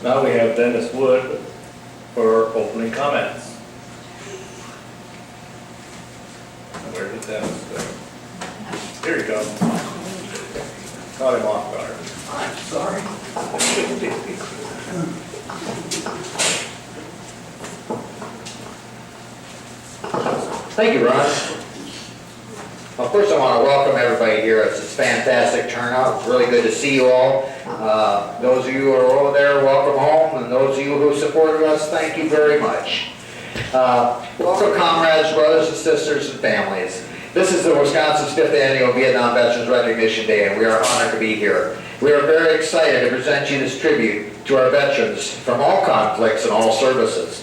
Now we have Dennis Wood for opening comments. Where did Dennis go? Here you go. Caught him off guard. I'm sorry. Thank you, Ron. Well, first I want to welcome everybody here. It's a fantastic turnout. It's really good to see you all. Those of you who are over there, welcome home. And those of you who supported us, thank you very much. Welcome, comrades, brothers and sisters and families. This is the Wisconsin's 5th Annual Vietnam Veterans Recognition Day, and we are honored to be here. We are very excited to present you this tribute to our veterans from all conflicts and all services.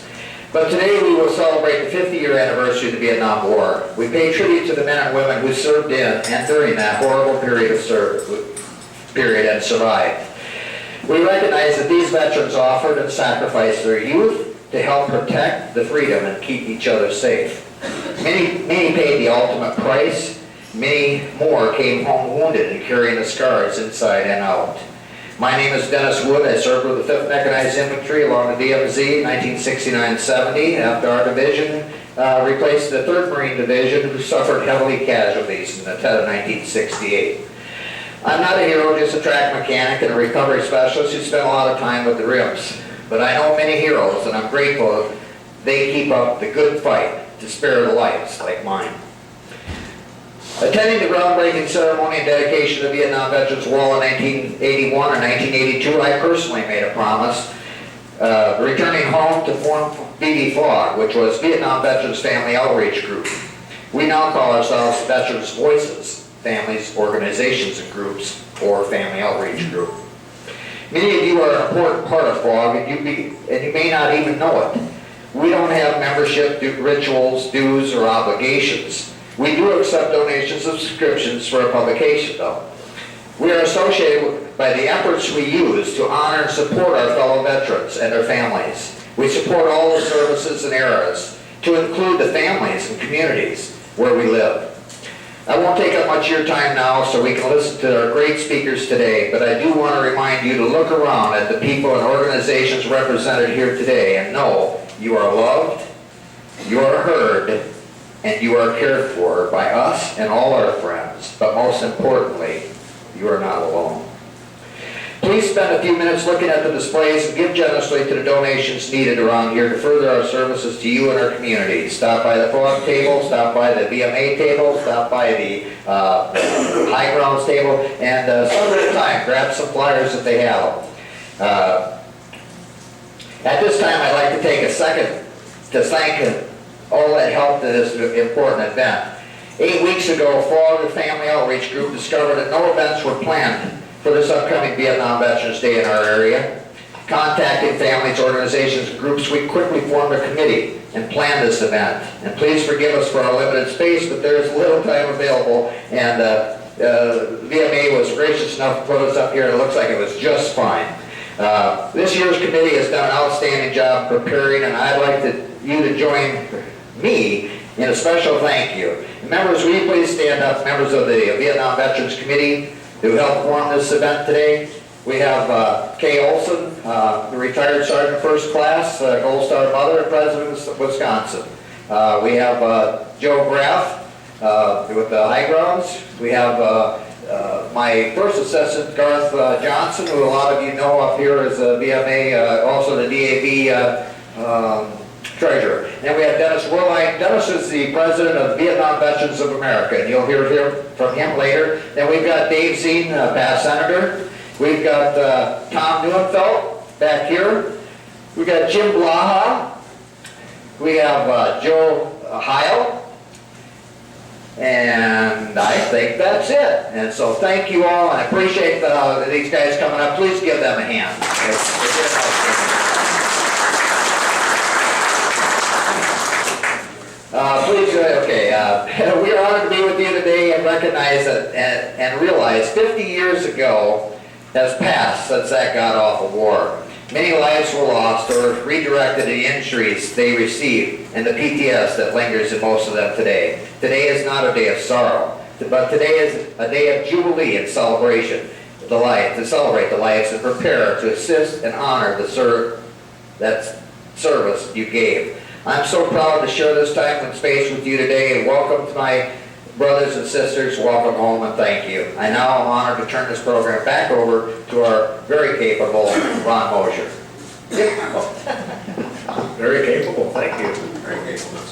But today we will celebrate the 50-year anniversary of the Vietnam War. We pay tribute to the men and women who served in and during that horrible period and survived. We recognize that these veterans offered and sacrificed their youth to help protect the freedom and keep each other safe. Many paid the ultimate price. Many more came home wounded and carrying the scars inside and out. My name is Dennis Wood. I served with the 5th Mechanized Infantry along the DMZ 1969-70 after our division replaced the 3rd Marine Division, who suffered heavily casualties in the 1968. I'm not a hero, just a track mechanic and a recovery specialist who spent a lot of time with the rims. But I know many heroes, and I'm grateful they keep up the good fight to spare the lives like mine. Attending the groundbreaking ceremony and dedication of the Vietnam Veterans Wall in 1981 or 1982, I personally made a promise returning home to form VVFOG, which was Vietnam Veterans Family Outreach Group. We now call ourselves Veterans Voices, Families, Organizations, and Groups, or Family Outreach Group. Many of you are an important part of FOG, and you may not even know it. We don't have membership rituals, dues, or obligations. We do accept donations and subscriptions for a publication, though. We are associated by the efforts we use to honor and support our fellow veterans and their families. We support all the services and eras, to include the families and communities where we live. I won't take up much of your time now so we can listen to our great speakers today, but I do want to remind you to look around at the people and organizations represented here today and know you are loved, you are heard, and you are cared for by us and all our friends, but most importantly, you are not alone. Please spend a few minutes looking at the displays and give generously to the donations needed around here to further our services to you and our community. Stop by the FOG table, stop by the VMA table, stop by the High Grounds table, and some at a time, grab some flyers that they have. At this time, I'd like to take a second to thank all that helped in this important event. 8 weeks ago, FOG, the Family Outreach Group, discovered that no events were planned for this upcoming Vietnam Veterans Day in our area. Contacting families, organizations, and groups, we quickly formed a committee and planned this event. And please forgive us for our limited space, but there is little time available, and VMA was gracious enough to put us up here, and it looks like it was just fine. This year's committee has done an outstanding job preparing, and I'd like you to join me in a special thank you. Members, will you please stand up, members of the Vietnam Veterans Committee who helped form this event today. We have Kay Olson, the retired Sergeant First Class, Gold Star Mother and President of Wisconsin. We have Joe Graff with the High Grounds. We have my first assistant, Garth Johnson, who a lot of you know up here as a VMA, also the DAV treasurer. And we have Dennis Werlein. Dennis is the president of Vietnam Veterans of America, and you'll hear from him later. Then we've got Dave Zine, past senator. We've got Tom Neuenfeld back here. We've got Jim Blaha. We have Joe Heil. And I think that's it. And so thank you all, and I appreciate these guys coming up. Please give them a hand. We are honored to be with you today and recognize that and realize 50 years ago has passed since that god-awful war. Many lives were lost or redirected to the injuries they received and the PTS that lingers in most of them today. Today is not a day of sorrow, but today is a day of jubilee and celebration. to celebrate the lives and prepare to assist and honor that service you gave. I'm so proud to share this time and space with you today, and welcome to my brothers and sisters. Welcome home and thank you. I now am honored to turn this program back over to our very capable Ron Mosher. Very capable, thank you. Very capable.